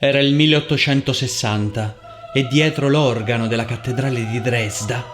Era il 1860 e dietro l'organo della cattedrale di Dresda,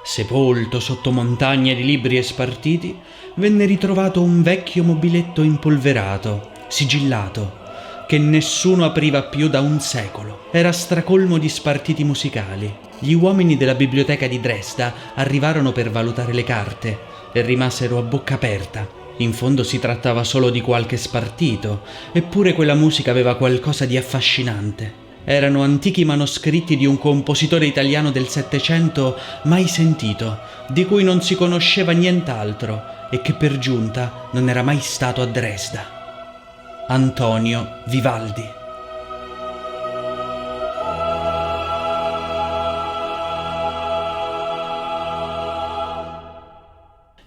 sepolto sotto montagne di libri e spartiti, venne ritrovato un vecchio mobiletto impolverato, sigillato, che nessuno apriva più da un secolo. Era stracolmo di spartiti musicali. Gli uomini della biblioteca di Dresda arrivarono per valutare le carte e rimasero a bocca aperta. In fondo si trattava solo di qualche spartito, eppure quella musica aveva qualcosa di affascinante. Erano antichi manoscritti di un compositore italiano del Settecento mai sentito, di cui non si conosceva nient'altro e che per giunta non era mai stato a Dresda. Antonio Vivaldi.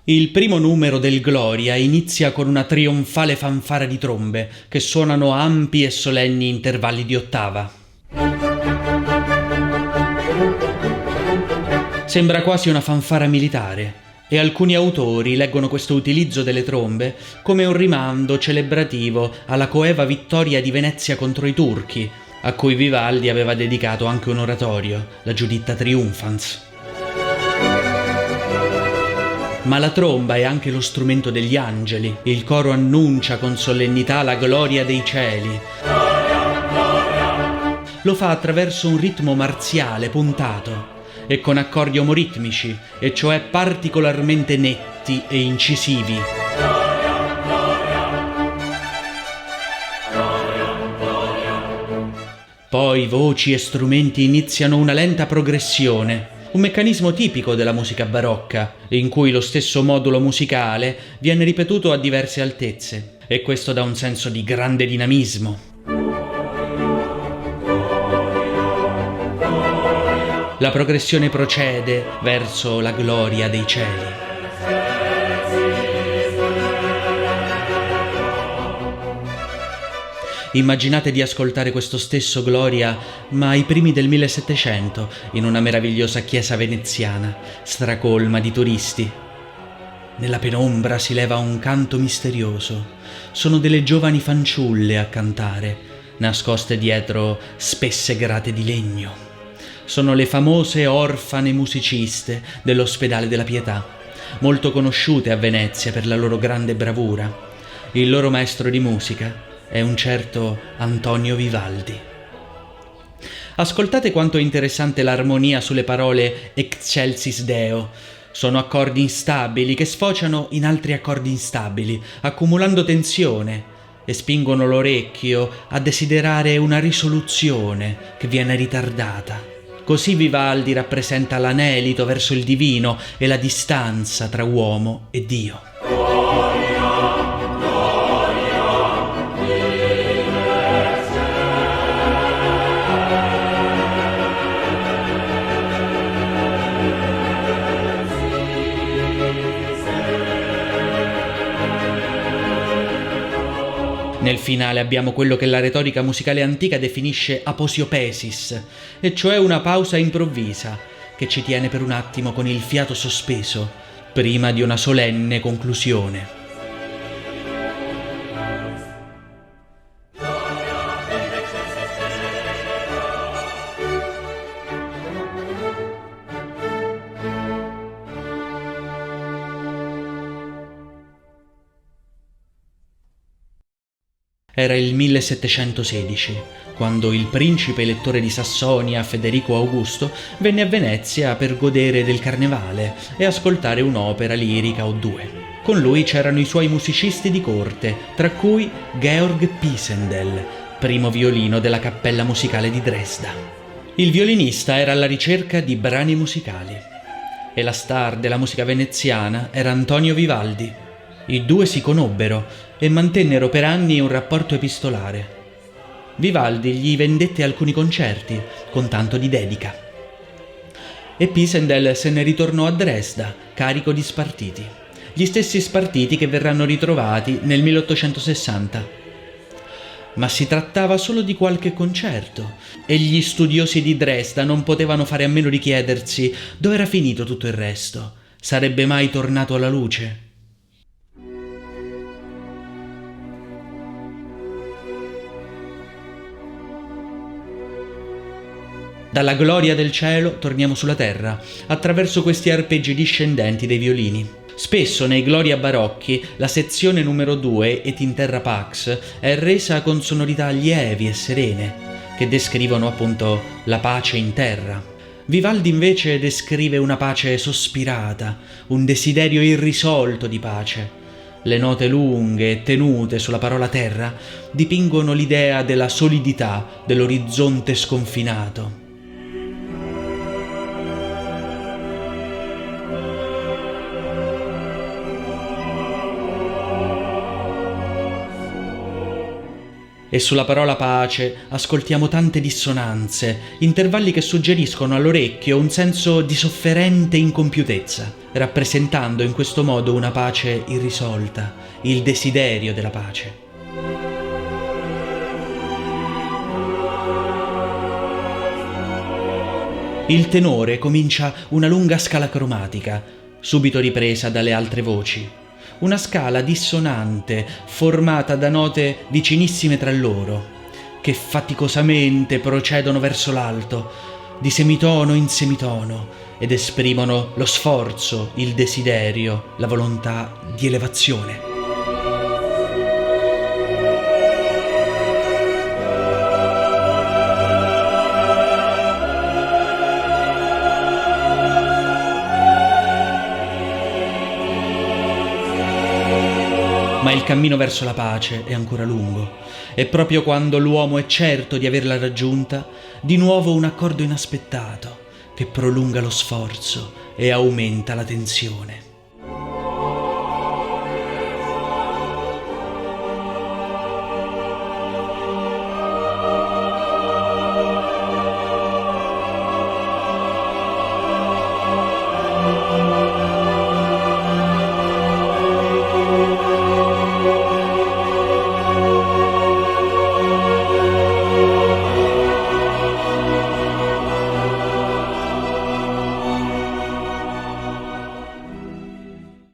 Il primo numero del Gloria inizia con una trionfale fanfara di trombe che suonano a ampi e solenni intervalli di ottava. Sembra quasi una fanfara militare e alcuni autori leggono questo utilizzo delle trombe come un rimando celebrativo alla coeva vittoria di Venezia contro i turchi, a cui Vivaldi aveva dedicato anche un oratorio, la Giuditta Triumphans. Ma la tromba è anche lo strumento degli angeli. Il coro annuncia con solennità la gloria dei cieli. Lo fa attraverso un ritmo marziale, puntato, e con accordi omoritmici, e cioè particolarmente netti e incisivi. Poi voci e strumenti iniziano una lenta progressione, un meccanismo tipico della musica barocca, in cui lo stesso modulo musicale viene ripetuto a diverse altezze, e questo dà un senso di grande dinamismo. La progressione procede verso la gloria dei cieli. Immaginate di ascoltare questo stesso Gloria, ma ai primi del 1700, in una meravigliosa chiesa veneziana, stracolma di turisti. Nella penombra si leva un canto misterioso. Sono delle giovani fanciulle a cantare, nascoste dietro spesse grate di legno. Sono le famose orfane musiciste dell'Ospedale della Pietà, molto conosciute a Venezia per la loro grande bravura. Il loro maestro di musica è un certo Antonio Vivaldi. Ascoltate quanto è interessante l'armonia sulle parole Excelsis Deo. Sono accordi instabili che sfociano in altri accordi instabili, accumulando tensione e spingono l'orecchio a desiderare una risoluzione che viene ritardata. Così Vivaldi rappresenta l'anelito verso il divino e la distanza tra uomo e Dio. Nel finale abbiamo quello che la retorica musicale antica definisce aposiopesis, e cioè una pausa improvvisa che ci tiene per un attimo con il fiato sospeso prima di una solenne conclusione. Era il 1716, quando il principe elettore di Sassonia, Federico Augusto, venne a Venezia per godere del carnevale e ascoltare un'opera lirica o due. Con lui c'erano i suoi musicisti di corte, tra cui Georg Pisendel, primo violino della Cappella Musicale di Dresda. Il violinista era alla ricerca di brani musicali e la star della musica veneziana era Antonio Vivaldi. I due si conobbero e mantennero per anni un rapporto epistolare. Vivaldi gli vendette alcuni concerti con tanto di dedica. E Pisendel se ne ritornò a Dresda, carico di spartiti. Gli stessi spartiti che verranno ritrovati nel 1860. Ma si trattava solo di qualche concerto e gli studiosi di Dresda non potevano fare a meno di chiedersi dove era finito tutto il resto. Sarebbe mai tornato alla luce? Dalla gloria del cielo torniamo sulla terra, attraverso questi arpeggi discendenti dei violini. Spesso nei Gloria barocchi la sezione numero 2, Et in terra pax, è resa con sonorità lievi e serene, che descrivono appunto la pace in terra. Vivaldi invece descrive una pace sospirata, un desiderio irrisolto di pace. Le note lunghe e tenute sulla parola terra dipingono l'idea della solidità dell'orizzonte sconfinato. E sulla parola pace ascoltiamo tante dissonanze, intervalli che suggeriscono all'orecchio un senso di sofferente incompiutezza, rappresentando in questo modo una pace irrisolta, il desiderio della pace. Il tenore comincia una lunga scala cromatica, subito ripresa dalle altre voci. Una scala dissonante formata da note vicinissime tra loro, che faticosamente procedono verso l'alto, di semitono in semitono, ed esprimono lo sforzo, il desiderio, la volontà di elevazione. Ma il cammino verso la pace è ancora lungo, e proprio quando l'uomo è certo di averla raggiunta, di nuovo un accordo inaspettato che prolunga lo sforzo e aumenta la tensione.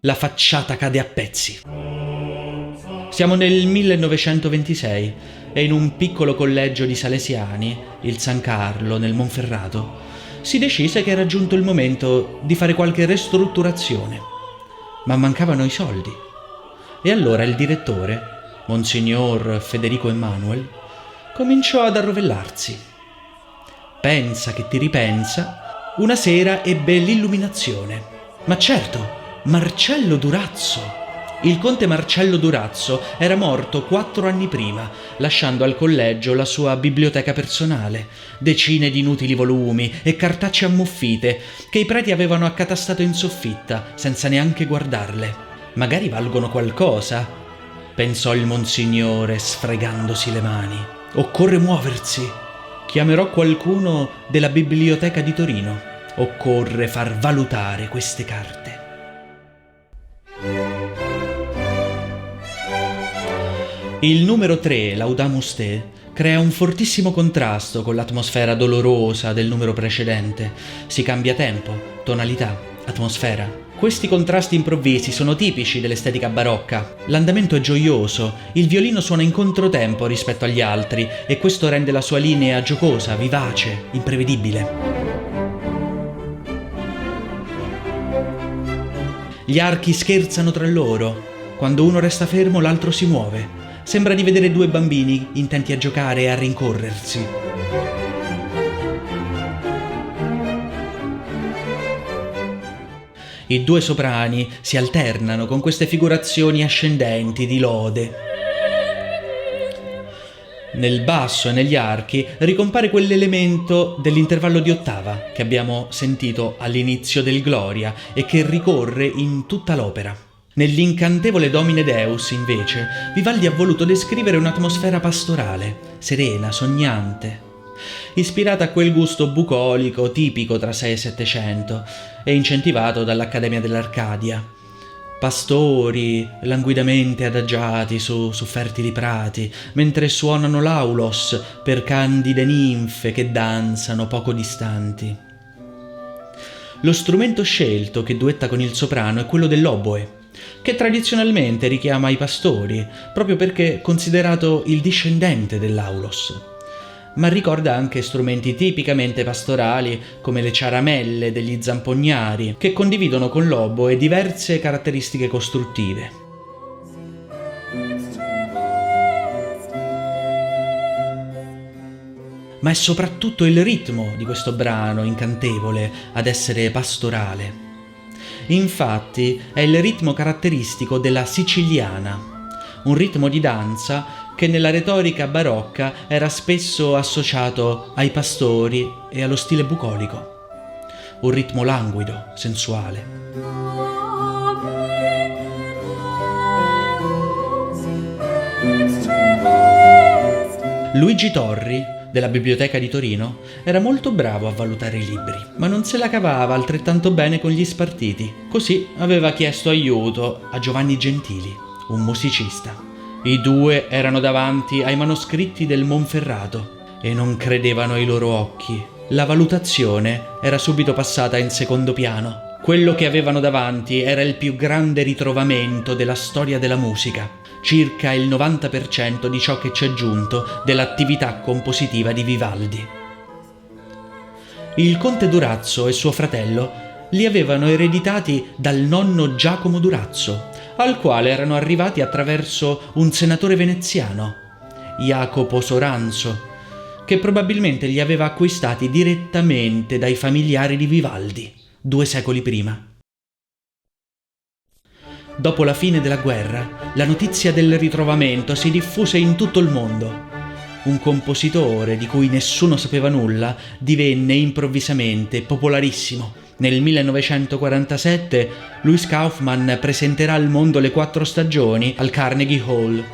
La facciata cade a pezzi. Siamo nel 1926 e in un piccolo collegio di salesiani, il San Carlo, nel Monferrato, si decise che era giunto il momento di fare qualche ristrutturazione, ma mancavano i soldi. E allora il direttore, Monsignor Federico Emanuel, cominciò ad arrovellarsi. Pensa che ti ripensa, una sera ebbe l'illuminazione. Ma certo, Marcello Durazzo! Il conte Marcello Durazzo era morto 4 anni prima, lasciando al collegio la sua biblioteca personale, decine di inutili volumi e cartacce ammuffite che i preti avevano accatastato in soffitta senza neanche guardarle. Magari valgono qualcosa, pensò il monsignore sfregandosi le mani. Occorre muoversi. Chiamerò qualcuno della biblioteca di Torino. Occorre far valutare queste carte. Il numero 3, Laudamus Te, crea un fortissimo contrasto con l'atmosfera dolorosa del numero precedente. Si cambia tempo, tonalità, atmosfera. Questi contrasti improvvisi sono tipici dell'estetica barocca. L'andamento è gioioso, il violino suona in controtempo rispetto agli altri e questo rende la sua linea giocosa, vivace, imprevedibile. Gli archi scherzano tra loro. Quando uno resta fermo, l'altro si muove. Sembra di vedere 2 bambini intenti a giocare e a rincorrersi. I 2 soprani si alternano con queste figurazioni ascendenti di lode. Nel basso e negli archi ricompare quell'elemento dell'intervallo di ottava che abbiamo sentito all'inizio del Gloria e che ricorre in tutta l'opera. Nell'incantevole Domine Deus, invece, Vivaldi ha voluto descrivere un'atmosfera pastorale, serena, sognante, ispirata a quel gusto bucolico tipico tra 6 e 700 e incentivato dall'Accademia dell'Arcadia. Pastori languidamente adagiati su fertili prati, mentre suonano l'aulos per candide ninfe che danzano poco distanti. Lo strumento scelto che duetta con il soprano è quello dell'oboe, che tradizionalmente richiama i pastori, proprio perché considerato il discendente dell'aulos. ma ricorda anche strumenti tipicamente pastorali come le ciaramelle degli zampognari, che condividono con l'oboe diverse caratteristiche costruttive. Ma è soprattutto il ritmo di questo brano incantevole ad essere pastorale. Infatti è il ritmo caratteristico della siciliana, un ritmo di danza che nella retorica barocca era spesso associato ai pastori e allo stile bucolico. Un ritmo languido, sensuale. Luigi Torri, della Biblioteca di Torino, era molto bravo a valutare i libri, ma non se la cavava altrettanto bene con gli spartiti. Così aveva chiesto aiuto a Giovanni Gentili, un musicista. I due erano davanti ai manoscritti del Monferrato e non credevano ai loro occhi. La valutazione era subito passata in secondo piano. Quello che avevano davanti era il più grande ritrovamento della storia della musica, circa il 90% di ciò che c'è giunto dell'attività compositiva di Vivaldi. Il conte Durazzo e suo fratello li avevano ereditati dal nonno Giacomo Durazzo, al quale erano arrivati attraverso un senatore veneziano, Jacopo Soranzo, che probabilmente li aveva acquistati direttamente dai familiari di Vivaldi, 2 secoli prima. Dopo la fine della guerra, la notizia del ritrovamento si diffuse in tutto il mondo. Un compositore di cui nessuno sapeva nulla divenne improvvisamente popolarissimo. Nel 1947 Louis Kaufmann presenterà al mondo Le 4 stagioni al Carnegie Hall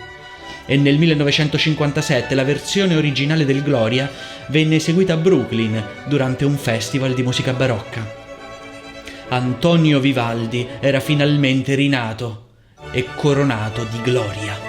e nel 1957 la versione originale del Gloria venne eseguita a Brooklyn durante un festival di musica barocca. Antonio Vivaldi era finalmente rinato e coronato di gloria.